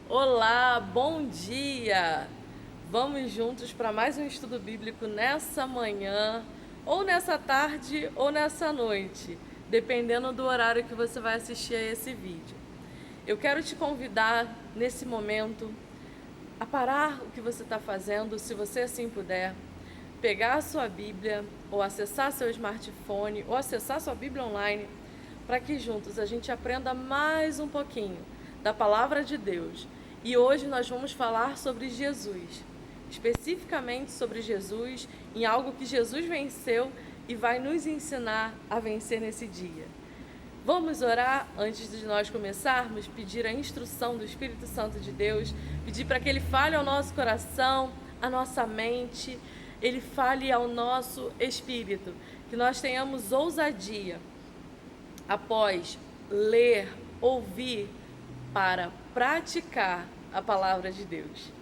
Olá, bom dia! Vamos juntos para mais um estudo bíblico nessa manhã, ou nessa tarde, ou nessa noite, dependendo do horário que você vai assistir a esse vídeo. Eu quero te convidar nesse momento a parar o que você está fazendo, se você assim puder, pegar a sua Bíblia, ou acessar seu smartphone, ou acessar sua Bíblia online, para que juntos a gente aprenda mais um pouquinho da Palavra de Deus. E hoje nós vamos falar sobre Jesus, especificamente sobre Jesus, em algo que Jesus venceu e vai nos ensinar a vencer nesse dia. Vamos orar antes de nós começarmos, pedir a instrução do Espírito Santo de Deus, pedir para que Ele fale ao nosso coração, à nossa mente, Ele fale ao nosso espírito, que nós tenhamos ousadia após ler, ouvir, para praticar a palavra de Deus.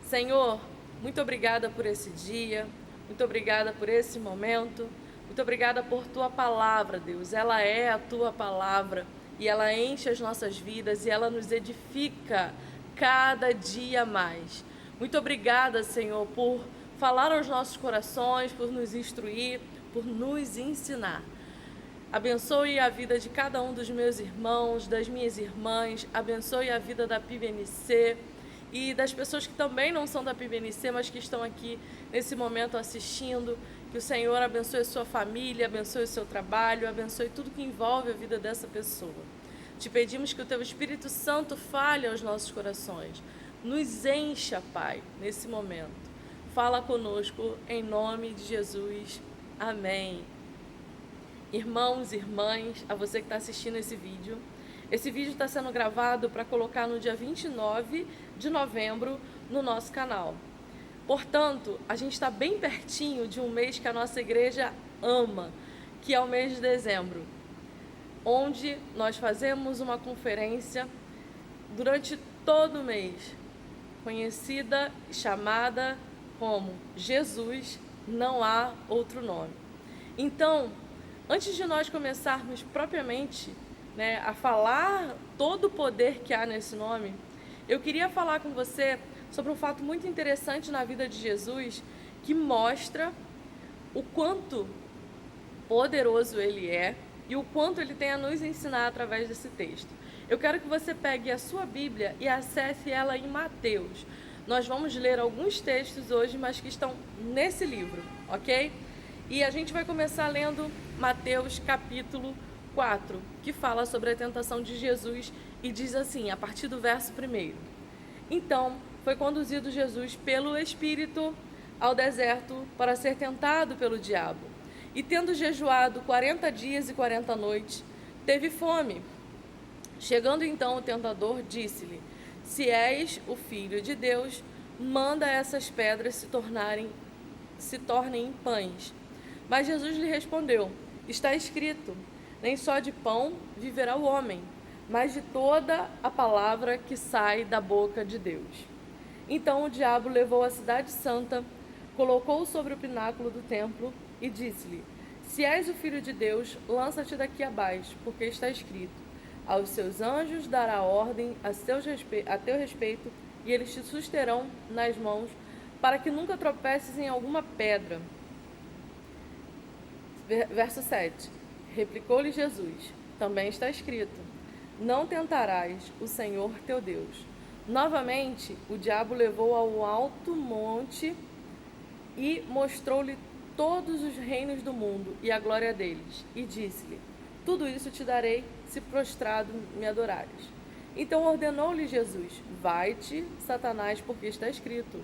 Senhor, muito obrigada por esse dia, muito obrigada por esse momento, muito obrigada por Tua palavra, Deus. Ela é a Tua palavra e ela enche as nossas vidas e ela nos edifica cada dia mais. Muito obrigada, Senhor, por falar aos nossos corações, por nos instruir, por nos ensinar. Abençoe a vida de cada um dos meus irmãos, das minhas irmãs, abençoe a vida da PIBNC e das pessoas que também não são da PIBNC, mas que estão aqui nesse momento assistindo. Que o Senhor abençoe a sua família, abençoe o seu trabalho, abençoe tudo que envolve a vida dessa pessoa. Te pedimos que o Teu Espírito Santo fale aos nossos corações, nos encha, Pai, nesse momento. Fala conosco, em nome de Jesus. Amém. Irmãos e irmãs, a você que está assistindo esse vídeo está sendo gravado para colocar no dia 29 de novembro no nosso canal. Portanto, a gente está bem pertinho de um mês que a nossa igreja ama, que é o mês de dezembro, onde nós fazemos uma conferência durante todo o mês, conhecida e chamada como Jesus Não Há Outro Nome. Então, antes de nós começarmos propriamente, a falar todo o poder que há nesse nome, eu queria falar com você sobre um fato muito interessante na vida de Jesus, que mostra o quanto poderoso Ele é e o quanto Ele tem a nos ensinar através desse texto. Eu quero que você pegue a sua Bíblia e acesse ela em Mateus. Nós vamos ler alguns textos hoje, mas que estão nesse livro, ok? E a gente vai começar lendo Mateus capítulo 4, que fala sobre a tentação de Jesus e diz assim, a partir do verso 1. Então, foi conduzido Jesus pelo Espírito ao deserto para ser tentado pelo diabo. E tendo jejuado 40 dias e 40 noites, teve fome. Chegando então o tentador, disse-lhe, se és o Filho de Deus, manda essas pedras se tornem pães. Mas Jesus lhe respondeu, está escrito, nem só de pão viverá o homem, mas de toda a palavra que sai da boca de Deus. Então o diabo levou a cidade santa, colocou-o sobre o pináculo do templo e disse-lhe, se és o Filho de Deus, lança-te daqui abaixo, porque está escrito, aos seus anjos dará ordem a teu respeito, e eles te susterão nas mãos, para que nunca tropeces em alguma pedra. Verso 7. Replicou-lhe Jesus, também está escrito, não tentarás o Senhor teu Deus. Novamente, o diabo levou ao alto monte e mostrou-lhe todos os reinos do mundo e a glória deles. E disse-lhe, tudo isso te darei, se prostrado me adorares. Então ordenou-lhe Jesus, vai-te, Satanás, porque está escrito,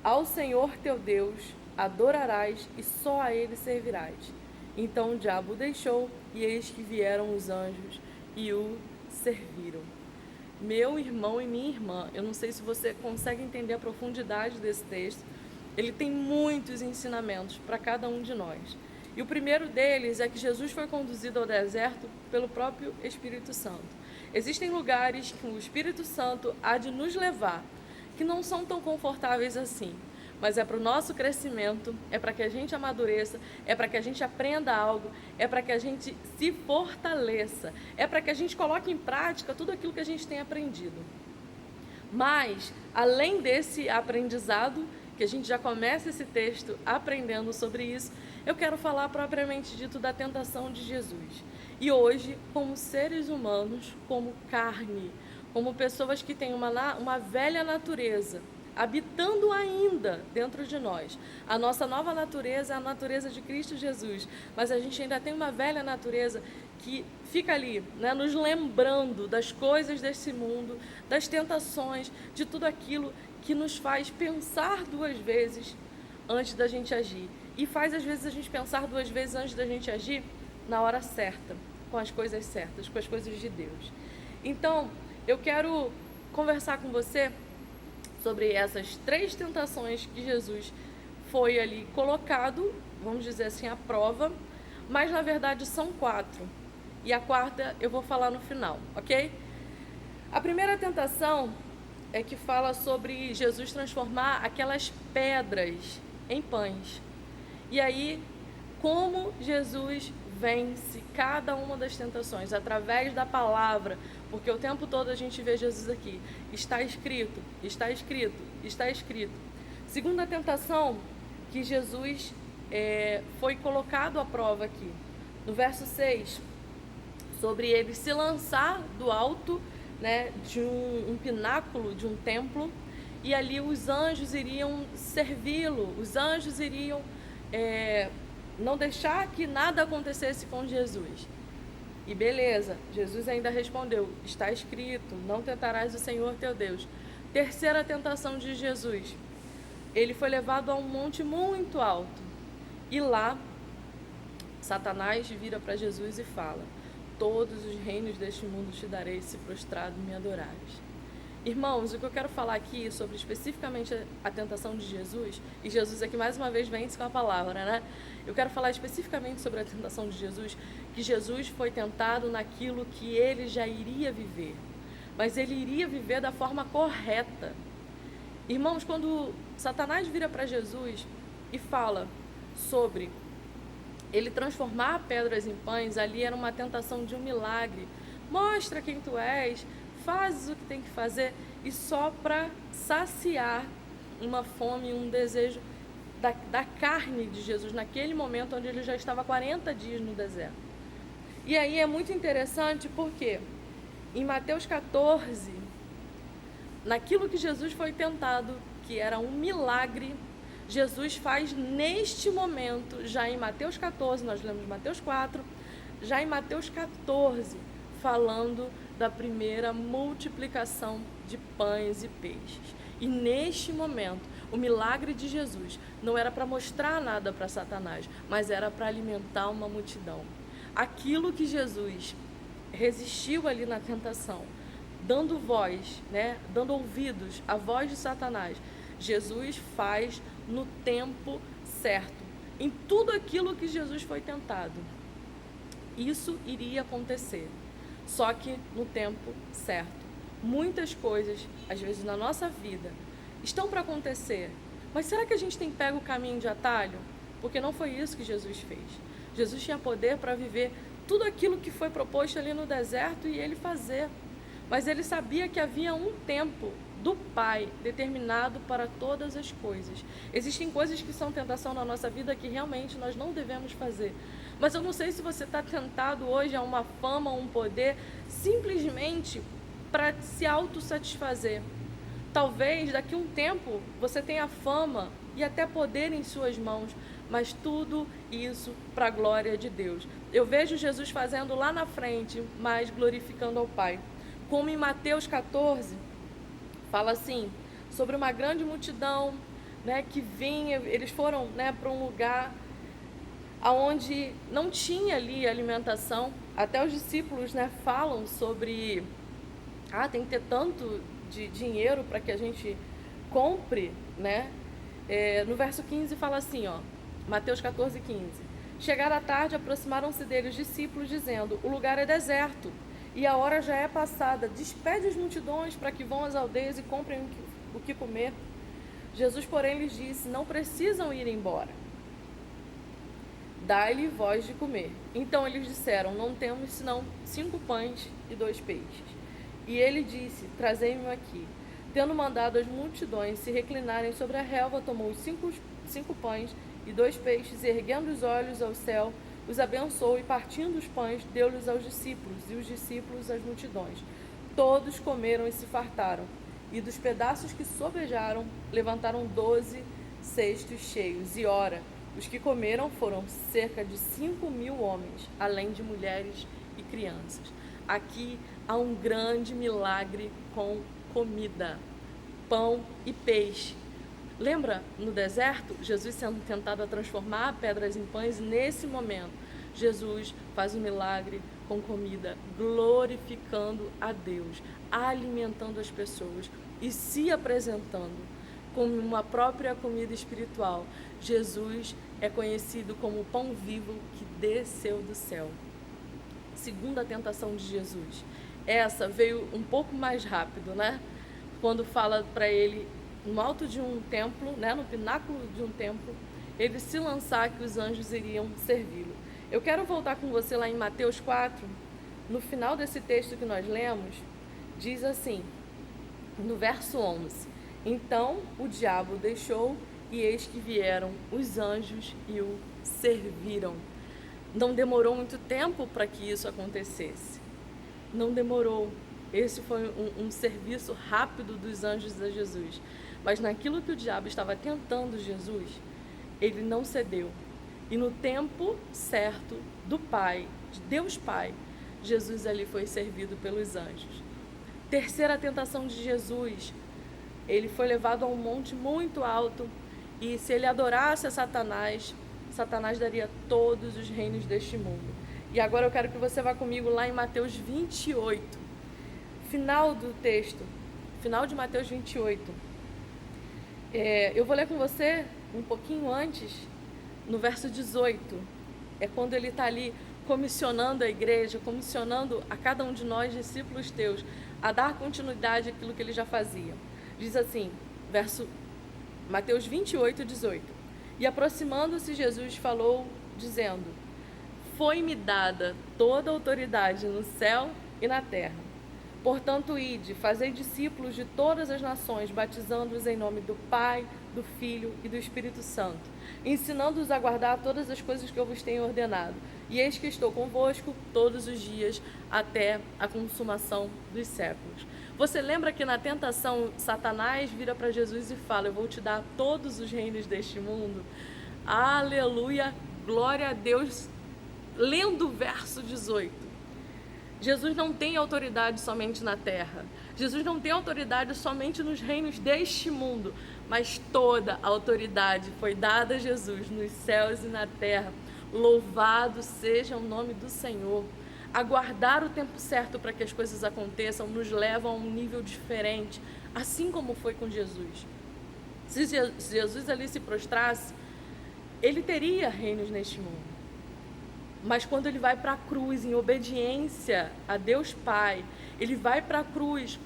ao Senhor teu Deus adorarás e só a ele servirás. Então o diabo o deixou, e eis que vieram os anjos e o serviram. Meu irmão e minha irmã, eu não sei se você consegue entender a profundidade desse texto, ele tem muitos ensinamentos para cada um de nós. E o primeiro deles é que Jesus foi conduzido ao deserto pelo próprio Espírito Santo. Existem lugares que o Espírito Santo há de nos levar, que não são tão confortáveis assim, mas é para o nosso crescimento, é para que a gente amadureça, é para que a gente aprenda algo, é para que a gente se fortaleça, é para que a gente coloque em prática tudo aquilo que a gente tem aprendido. Mas, além desse aprendizado, que a gente já começa esse texto aprendendo sobre isso, eu quero falar propriamente dito da tentação de Jesus. E hoje, como seres humanos, como carne, como pessoas que têm uma velha natureza, habitando ainda dentro de nós. A nossa nova natureza é a natureza de Cristo Jesus, mas a gente ainda tem uma velha natureza que fica ali, né, nos lembrando das coisas desse mundo, das tentações, de tudo aquilo que nos faz pensar duas vezes antes da gente agir. E faz às vezes a gente pensar duas vezes antes da gente agir na hora certa, com as coisas certas, com as coisas de Deus. Então, eu quero conversar com você sobre essas 3 tentações que Jesus foi ali colocado, vamos dizer assim, à prova, mas na verdade são 4. E a 4ª eu vou falar no final, ok? A primeira tentação é que fala sobre Jesus transformar aquelas pedras em pães. E aí, como Jesus vence cada uma das tentações através da palavra, porque o tempo todo a gente vê Jesus aqui, está escrito, está escrito, está escrito. Segunda tentação, que Jesus foi colocado à prova aqui, no verso 6, sobre ele se lançar do alto, né, de um pináculo, de um templo, e ali os anjos iriam servi-lo, os anjos iriam não deixar que nada acontecesse com Jesus. E beleza, Jesus ainda respondeu, está escrito, não tentarás o Senhor teu Deus. Terceira tentação de Jesus, ele foi levado a um monte muito alto, e lá Satanás vira para Jesus e fala, todos os reinos deste mundo te darei se prostrado me adorares. Irmãos, o que eu quero falar aqui sobre especificamente a tentação de Jesus, e Jesus aqui mais uma vez vence com a palavra, né? Eu quero falar especificamente sobre a tentação de Jesus, que Jesus foi tentado naquilo que ele já iria viver, mas ele iria viver da forma correta. Irmãos, quando Satanás vira para Jesus e fala sobre ele transformar pedras em pães, ali era uma tentação de um milagre. Mostra quem tu és, fazes o que tem que fazer, e só para saciar uma fome, um desejo da carne de Jesus, naquele momento onde ele já estava 40 dias no deserto. E aí é muito interessante porque em Mateus 14, naquilo que Jesus foi tentado, que era um milagre, Jesus faz neste momento, já em Mateus 14, nós lemos Mateus 4, já em Mateus 14, falando da primeira multiplicação de pães e peixes. E neste momento, o milagre de Jesus não era para mostrar nada para Satanás, mas era para alimentar uma multidão. Aquilo que Jesus resistiu ali na tentação, dando voz, né, dando ouvidos à voz de Satanás, Jesus faz no tempo certo. Em tudo aquilo que Jesus foi tentado, isso iria acontecer, só que no tempo certo. Muitas coisas, às vezes na nossa vida, estão para acontecer, mas será que a gente tem pego o caminho de atalho? Porque não foi isso que Jesus fez. Jesus tinha poder para viver tudo aquilo que foi proposto ali no deserto e ele fazer, mas ele sabia que havia um tempo do Pai determinado para todas as coisas. Existem coisas que são tentação na nossa vida que realmente nós não devemos fazer. Mas eu não sei se você está tentado hoje a uma fama, a um poder, simplesmente para se autossatisfazer. Talvez daqui a um tempo você tenha fama e até poder em suas mãos, mas tudo isso para a glória de Deus. Eu vejo Jesus fazendo lá na frente, mas glorificando ao Pai. Como em Mateus 14, fala assim, sobre uma grande multidão, né, que vinha, eles foram, né, para um lugar onde não tinha ali alimentação. Até os discípulos, né, falam sobre, tem que ter tanto de dinheiro para que a gente compre, né? No verso 15 fala assim, Mateus 14, 15. Chegaram à tarde, aproximaram-se dele os discípulos, dizendo, o lugar é deserto, e a hora já é passada. Despede as multidões para que vão às aldeias e comprem o que comer. Jesus, porém, lhes disse, não precisam ir embora. Dai-lhe voz de comer. Então eles disseram, não temos senão 5 pães e 2 peixes. E ele disse, trazei-me aqui. Tendo mandado as multidões se reclinarem sobre a relva, tomou os cinco pães e 2 peixes, e erguendo os olhos ao céu, os abençoou, e partindo os pães, deu-lhes aos discípulos, e os discípulos às multidões. Todos comeram e se fartaram, e dos pedaços que sobejaram, levantaram 12 cestos cheios. E ora, os que comeram foram cerca de 5.000 homens, além de mulheres e crianças. Aqui há um grande milagre com comida, pão e peixe. Lembra no deserto, Jesus sendo tentado a transformar pedras em pães? Nesse momento, Jesus faz um milagre com comida, glorificando a Deus, alimentando as pessoas e se apresentando como uma própria comida espiritual. Jesus é conhecido como o pão vivo que desceu do céu. Segunda tentação de Jesus. Essa veio um pouco mais rápido, né? Quando fala para ele, no alto de um templo, né, no pináculo de um templo, ele se lançar que os anjos iriam servi-lo. Eu quero voltar com você lá em Mateus 4, no final desse texto que nós lemos, diz assim, no verso 11: Então o diabo o deixou, e eis que vieram os anjos e o serviram. Não demorou muito tempo para que isso acontecesse. Não demorou. Esse foi um serviço rápido dos anjos a Jesus. Mas naquilo que o diabo estava tentando Jesus, ele não cedeu. E no tempo certo do Pai, de Deus Pai, Jesus ali foi servido pelos anjos. Terceira tentação de Jesus, ele foi levado a um monte muito alto, e se ele adorasse a Satanás, Satanás daria todos os reinos deste mundo. E agora eu quero que você vá comigo lá em Mateus 28, final do texto, final de Mateus 28. Eu vou ler com você um pouquinho antes, no verso 18, é quando ele está ali comissionando a igreja, comissionando a cada um de nós, discípulos teus, a dar continuidade àquilo que ele já fazia. Diz assim, Mateus 28, 18. E aproximando-se, Jesus falou, dizendo: Foi-me dada toda a autoridade no céu e na terra. Portanto, ide, fazei discípulos de todas as nações, batizando-os em nome do Pai, do Filho e do Espírito Santo, ensinando-os a guardar todas as coisas que eu vos tenho ordenado. E eis que estou convosco todos os dias, até a consumação dos séculos. Você lembra que na tentação, Satanás vira para Jesus e fala: Eu vou te dar todos os reinos deste mundo? Aleluia, glória a Deus. Lendo o verso 18. Jesus não tem autoridade somente na terra. Jesus não tem autoridade somente nos reinos deste mundo, mas toda a autoridade foi dada a Jesus nos céus e na terra. Louvado seja o nome do Senhor. Aguardar o tempo certo para que as coisas aconteçam nos leva a um nível diferente, assim como foi com Jesus. Se Jesus ali se prostrasse, ele teria reinos neste mundo. Mas quando ele vai para a cruz em obediência a Deus Pai, ele vai para a cruz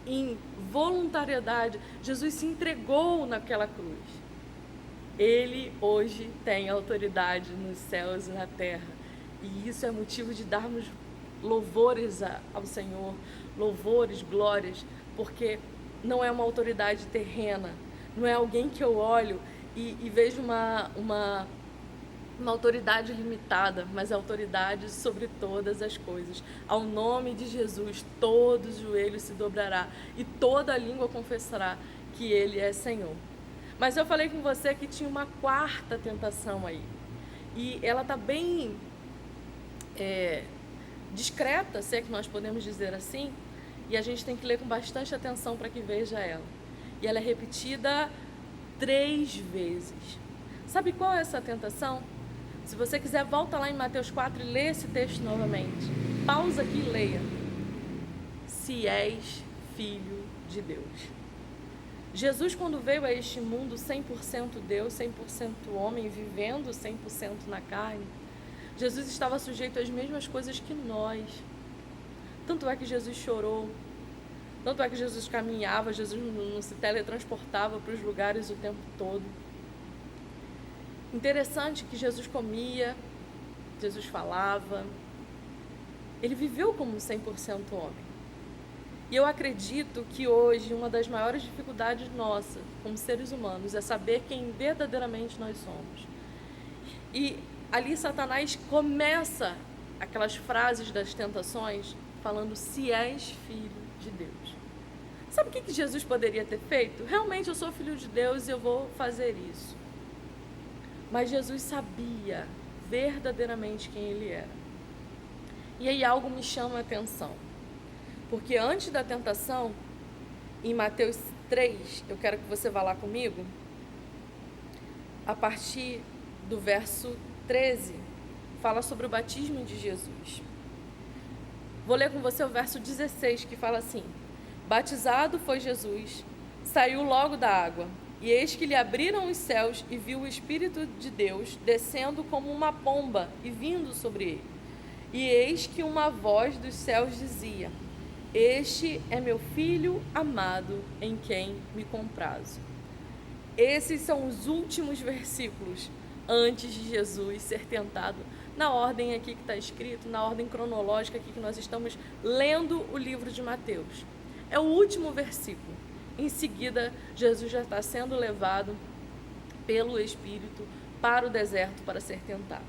em voluntariedade, Jesus se entregou naquela cruz. Ele hoje tem autoridade nos céus e na terra. E isso é motivo de darmos louvores ao Senhor, louvores, glórias, porque não é uma autoridade terrena, não é alguém que eu olho e vejo uma autoridade limitada, mas a autoridade sobre todas as coisas. Ao nome de Jesus, todo joelho se dobrará e toda língua confessará que Ele é Senhor. Mas eu falei com você que tinha uma quarta tentação aí. E ela está bem discreta, se é que nós podemos dizer assim, e a gente tem que ler com bastante atenção para que veja ela. E ela é repetida 3 vezes. Sabe qual é essa tentação? Se você quiser, volta lá em Mateus 4 e lê esse texto novamente. Pausa aqui e leia. Se és filho de Deus. Jesus, quando veio a este mundo 100% Deus, 100% homem, vivendo 100% na carne, Jesus estava sujeito às mesmas coisas que nós. Tanto é que Jesus chorou, tanto é que Jesus caminhava, Jesus não se teletransportava para os lugares o tempo todo. Interessante que Jesus comia, Jesus falava, ele viveu como 100% homem. E eu acredito que hoje uma das maiores dificuldades nossas, como seres humanos, é saber quem verdadeiramente nós somos. E ali Satanás começa aquelas frases das tentações falando: se és filho de Deus. Sabe o que Jesus poderia ter feito? Realmente eu sou filho de Deus e eu vou fazer isso. Mas Jesus sabia verdadeiramente quem ele era. E aí algo me chama a atenção. Porque antes da tentação, em Mateus 3, eu quero que você vá lá comigo, a partir do verso 13, fala sobre o batismo de Jesus. Vou ler com você o verso 16, que fala assim: batizado foi Jesus, saiu logo da água, e eis que lhe abriram os céus, e viu o Espírito de Deus descendo como uma pomba e vindo sobre ele. E eis que uma voz dos céus dizia: este é meu filho amado, em quem me comprazo. Esses são os últimos versículos antes de Jesus ser tentado, na ordem aqui que está escrito, na ordem cronológica aqui que nós estamos lendo o livro de Mateus. É o último versículo. Em seguida, Jesus já está sendo levado pelo Espírito para o deserto para ser tentado.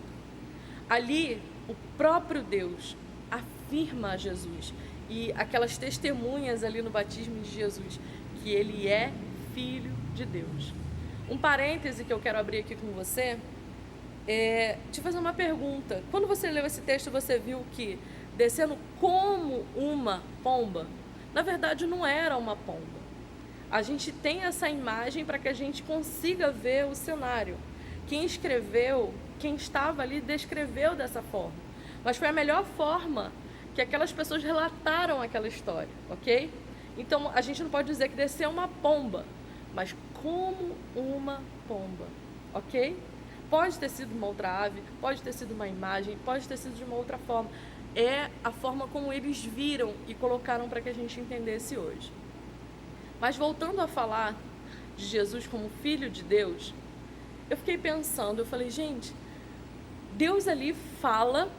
Ali, o próprio Deus afirma a Jesus, e aquelas testemunhas ali no batismo de Jesus, que ele é filho de Deus. Um parêntese que eu quero abrir aqui com você é te fazer uma pergunta. Quando você leu esse texto, você viu que descendo como uma pomba, na verdade não era uma pomba. A gente tem essa imagem para que a gente consiga ver o cenário. Quem escreveu, quem estava ali, descreveu dessa forma. Mas foi a melhor forma que aquelas pessoas relataram aquela história, ok? Então, a gente não pode dizer que desceu uma pomba, mas como uma pomba, ok? Pode ter sido uma outra ave, pode ter sido uma imagem, pode ter sido de uma outra forma. É a forma como eles viram e colocaram para que a gente entendesse hoje. Mas voltando a falar de Jesus como filho de Deus, eu fiquei pensando, eu falei, gente, Deus ali fala: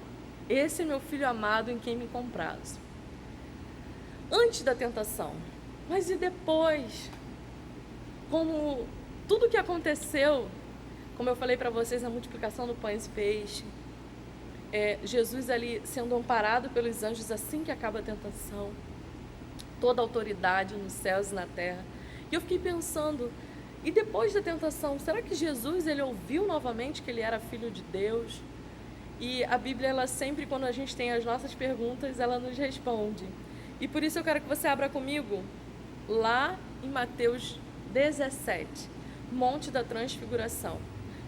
esse é meu filho amado em quem me comprazo. Antes da tentação, mas e depois? Como tudo que aconteceu, como eu falei para vocês, a multiplicação do pães e peixe, Jesus ali sendo amparado pelos anjos assim que acaba a tentação, toda a autoridade nos céus e na terra. E eu fiquei pensando, e depois da tentação, será que Jesus ele ouviu novamente que ele era filho de Deus? E a Bíblia, ela sempre, quando a gente tem as nossas perguntas, ela nos responde. E por isso eu quero que você abra comigo lá em Mateus 17, Monte da Transfiguração.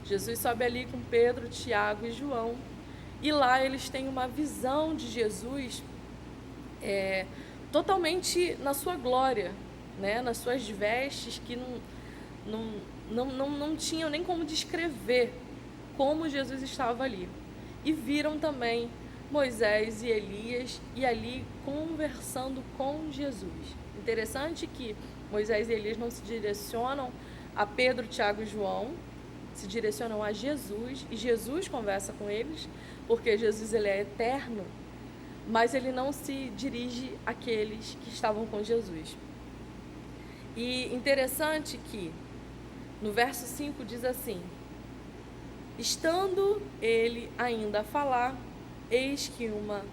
Jesus sobe ali com Pedro, Tiago e João. E lá eles têm uma visão de Jesus totalmente na sua glória, né? Nas suas vestes que não tinham nem como descrever como Jesus estava ali. E viram também Moisés e Elias e ali conversando com Jesus. Interessante que Moisés e Elias não se direcionam a Pedro, Tiago e João, se direcionam a Jesus, e Jesus conversa com eles, porque Jesus ele é eterno, mas ele não se dirige àqueles que estavam com Jesus. E interessante que no verso 5 diz assim: estando ele ainda a falar, eis que uma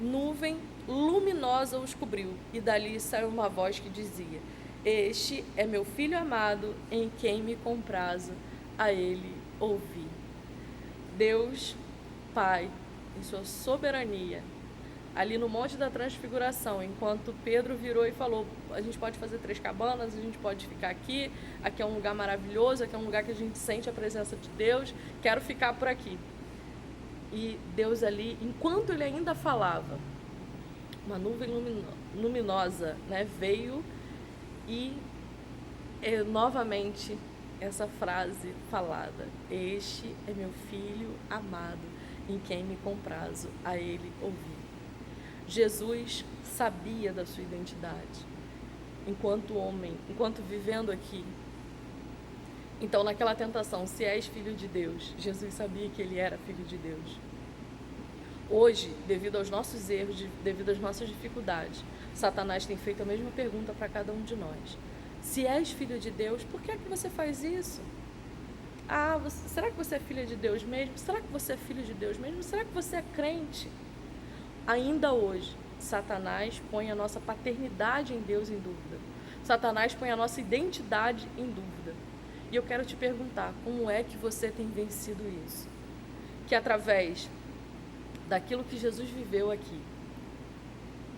nuvem luminosa os cobriu, e dali saiu uma voz que dizia: este é meu filho amado, em quem me comprazo, a ele ouvi. Deus, Pai, em sua soberania, ali no Monte da Transfiguração, enquanto Pedro virou e falou: a gente pode fazer 3 cabanas, a gente pode ficar aqui é um lugar maravilhoso, aqui é um lugar que a gente sente a presença de Deus, quero ficar por aqui. E Deus ali, enquanto ele ainda falava, uma nuvem luminosa, né, veio e novamente essa frase falada: este é meu filho amado, em quem me comprazo, a ele ouvi. Jesus sabia da sua identidade enquanto homem, enquanto vivendo aqui. Então, naquela tentação, se és filho de Deus, Jesus sabia que ele era filho de Deus. Hoje, devido aos nossos erros, devido às nossas dificuldades, Satanás tem feito a mesma pergunta para cada um de nós. Se és filho de Deus, por que é que você faz isso? Será que você é filha de Deus mesmo? Será que você é filho de Deus mesmo? Será que você é crente? Ainda hoje, Satanás põe a nossa paternidade em Deus em dúvida. Satanás põe a nossa identidade em dúvida. E eu quero te perguntar, como é que você tem vencido isso? Que através daquilo que Jesus viveu aqui,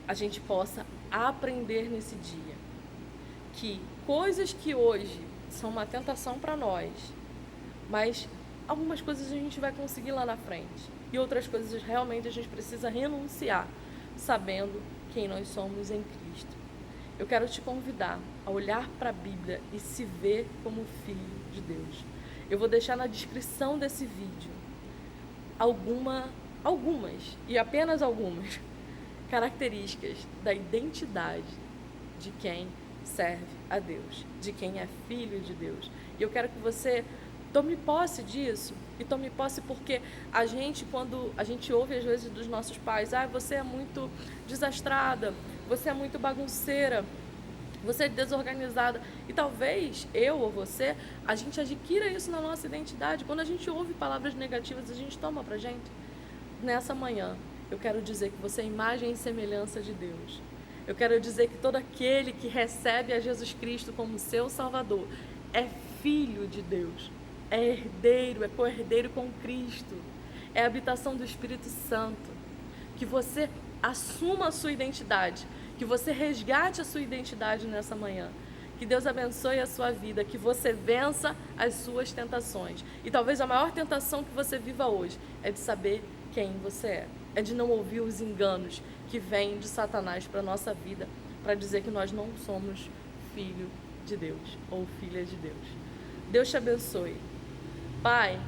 a gente possa aprender nesse dia que coisas que hoje são uma tentação para nós, mas algumas coisas a gente vai conseguir lá na frente e outras coisas realmente a gente precisa renunciar, sabendo quem nós somos em Cristo. Eu quero te convidar a olhar para a Bíblia e se ver como filho de Deus. Eu vou deixar na descrição desse vídeo algumas, e apenas algumas, características da identidade de quem serve a Deus, de quem é filho de Deus. E eu quero que você tome posse disso, e tome posse porque quando a gente ouve às vezes dos nossos pais, você é muito desastrada, você é muito bagunceira, você é desorganizada, e talvez eu ou você, a gente adquira isso na nossa identidade. Quando a gente ouve palavras negativas, a gente toma pra gente. Nessa manhã, eu quero dizer que você é imagem e semelhança de Deus. Eu quero dizer que todo aquele que recebe a Jesus Cristo como seu Salvador é filho de Deus, é herdeiro, é co-herdeiro com Cristo, é a habitação do Espírito Santo. Que você assuma a sua identidade, que você resgate a sua identidade nessa manhã. Que Deus abençoe a sua vida, que você vença as suas tentações. E talvez a maior tentação que você viva hoje é de saber quem você é de não ouvir os enganos que vêm de Satanás para a nossa vida, para dizer que nós não somos filho de Deus ou filha de Deus. Deus te abençoe. Pai,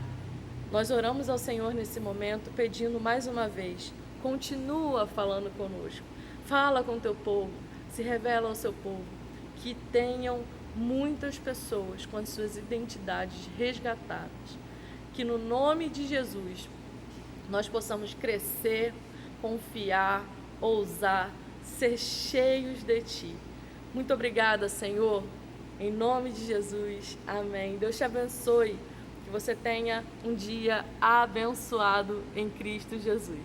nós oramos ao Senhor nesse momento, pedindo mais uma vez, continua falando conosco, fala com o teu povo, se revela ao seu povo, que tenham muitas pessoas com as suas identidades resgatadas, que no nome de Jesus nós possamos crescer, confiar, ousar, ser cheios de Ti. Muito obrigada, Senhor, em nome de Jesus, amém. Deus te abençoe, que você tenha um dia abençoado em Cristo Jesus.